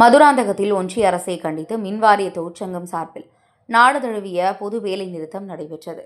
மதுராந்தகத்தில் ஒன்றிய அரசை கண்டித்து மின்வாரிய தொழிற்சங்கம் சார்பில் நாடு தழுவிய பொது வேலை நிறுத்தம் நடைபெற்றது.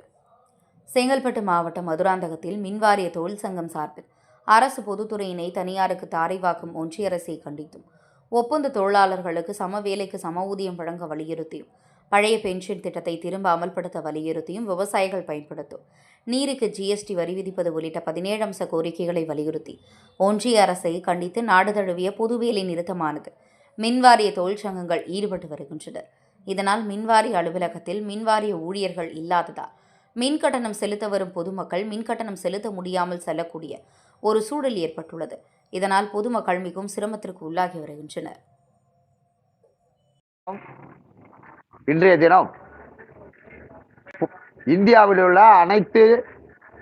செங்கல்பட்டு மாவட்டம் மதுராந்தகத்தில் மின்வாரிய தொழிற்சங்கம் சார்பில் அரசு பொதுத்துறையினை தனியாருக்கு தாரைவாக்கும் ஒன்றிய அரசை கண்டித்தும், ஒப்பந்த தொழிலாளர்களுக்கு சம வேலைக்கு சம ஊதியம் வழங்க வலியுறுத்தியும், பழைய பென்ஷன் திட்டத்தை திரும்ப அமல்படுத்த வலியுறுத்தியும், விவசாயிகள் பயன்படுத்தும் நீருக்கு ஜிஎஸ்டி வரி விதிப்பது உள்ளிட்ட 17 அம்ச கோரிக்கைகளை வலியுறுத்தி ஒன்றிய அரசை கண்டித்து நாடு தழுவிய பொது வேலை நிறுத்தமானது மின்வாரிய தொழிற்சங்கங்கள் ஈடுபட்டு வருகின்றனர். இதனால் மின்வாரிய அலுவலகத்தில் மின்வாரிய ஊழியர்கள் இல்லாததால் மின்கட்டணம் செலுத்த வரும் பொதுமக்கள் மின்கட்டணம் செலுத்த முடியாமல் செல்லக்கூடிய ஒரு சூழல் ஏற்பட்டுள்ளது. இதனால் பொதுமக்கள் மிகவும் சிரமத்திற்கு உள்ளாகி வருகின்றனர். இன்றைய தினம் இந்தியாவில் உள்ள அனைத்து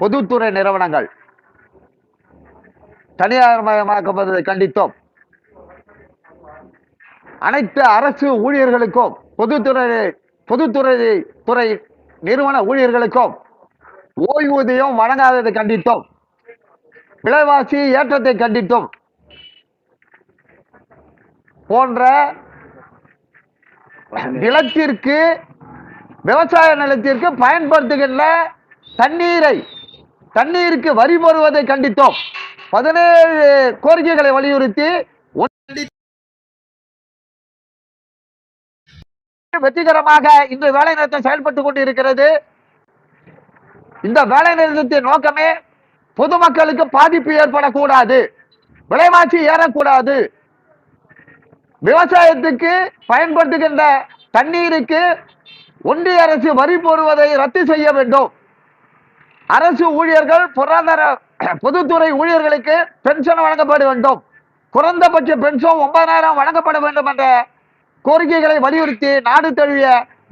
பொதுத்துறை நிறுவனங்கள் தனியார்மயமாக்கப்படுவதை கண்டித்தோம். அனைத்து அரசு ஊழியர்களுக்கும் பொதுத்துறை நிறுவன ஊழியர்களுக்கும் ஓய்வூதியம் வழங்காததை கண்டித்தோம். விலைவாசி ஏற்றத்தை கண்டித்தோம். போன்ற நிலத்திற்கு விவசாய நிலத்திற்கு பயன்படுத்துகின்ற தண்ணீருக்கு வரி போடுவதை கண்டித்தோம். 17 கோரிக்கைகளை வலியுறுத்தி வெற்றிகரமாக இன்று வேலை நிறுத்தம் செயல்பட்டுக் கொண்டிருக்கிறது. இந்த வேலை நிறுத்தத்தின் நோக்கமே பொதுமக்களுக்கு பாதிப்பு ஏற்படக்கூடாது, விலைவாசி ஏறக்கூடாது, விவசாயத்துக்கு பயன்படுத்துகின்ற தண்ணீருக்கு ஒன்றிய அரசு வரி போடுவதை ரத்து செய்ய வேண்டும். அரசு ஊழியர்கள் பொதுத்துறை ஊழியர்களுக்கு பென்ஷன் வழங்கப்பட வேண்டும். குறைந்தபட்ச பென்ஷன் 9,000 வழங்கப்பட வேண்டும் என்ற கோரிக்கைகளை வலியுறுத்தி நாடு தழுவிய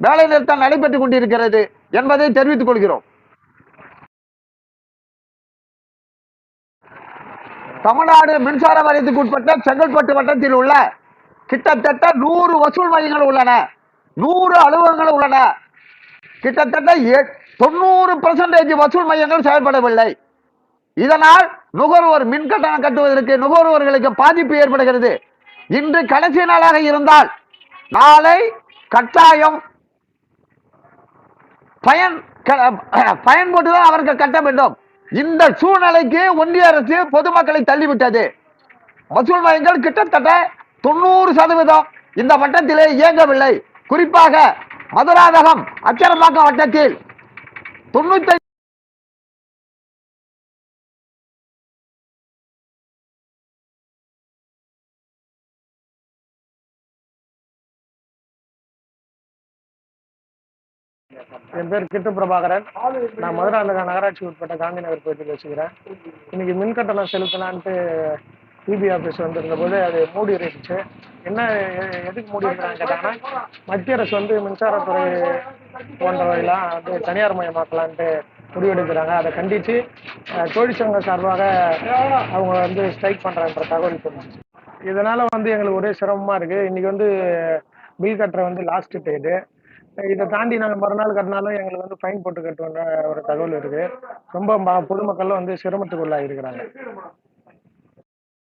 வேலை நிறுத்தம் நடைபெற்றுக் கொண்டிருக்கிறது என்பதை தெரிவித்துக் கொள்கிறோம். தமிழ்நாடு மின்சார வாரியத்துக்கு உட்பட்ட செங்கல்பட்டு வட்டத்தில் உள்ள கிட்டத்தட்ட 100 வசூல் மையங்கள் உள்ளன, 100 அலுவலகங்கள் உள்ளன. கிட்டத்தட்ட 90% வசூல் மையங்கள் செயல்படவில்லை. இதனால் நுகர்வோர் மின் கட்டணம் கட்டுவதற்கு நுகர்வோர்களுக்கு பாதிப்பு ஏற்படுகிறது. இன்று கடைசி நாளாக இருந்தால் நாளை கட்டாயம் பயன்பட்டுதான் அவர்கள் கட்ட வேண்டும். இந்த சூழ்நிலைக்கு ஒன்றிய அரசு பொதுமக்களை தள்ளிவிட்டது. வசூல் மையங்கள் கிட்டத்தட்ட 90% இந்த வட்டத்திலே இயங்கவில்லை. குறிப்பாக மதுராந்தகம் அச்சரப்பாக்கம் வட்டத்தில் 95 என் பேர் கிட்டு பிரபாகரன். நான் மதுராந்தகம் நகராட்சி உட்பட்ட காந்தி நகர் பகுதியில் வச்சுக்கிறேன். இன்னைக்கு மின் கட்டணம் செலுத்தலான்ட்டு இபி ஆஃபீஸ் வந்திருந்த போது அது மூடி இருந்துச்சு. என்ன எதுக்கு மூடி இருக்கிறான்னு கேட்டாங்கன்னா, மத்திய அரசு மின்சாரத்துறை போன்றவையெல்லாம் தனியார் மயமாக்கலான்ட்டு முடிவெடுக்கிறாங்க. அதை கண்டித்து தொழிற்சங்க சார்பாக அவங்க ஸ்ட்ரைக் பண்ணுறான்ற தகவல் சொன்னாங்க. இதனால எங்களுக்கு ஒரே சிரமமாக இருக்குது. இன்னைக்கு பில் கட்டுற லாஸ்ட் டேட்டு. இதை தாண்டி நாங்கள் மறுநாள் கட்டினாலும் எங்களுக்கு ஃபைன் போட்டு கட்டுவோன்ற ஒரு தகவல் இருக்குது. ரொம்ப பொதுமக்கள்லாம் சிரமத்துக்குள்ளாக இருக்கிறாங்க.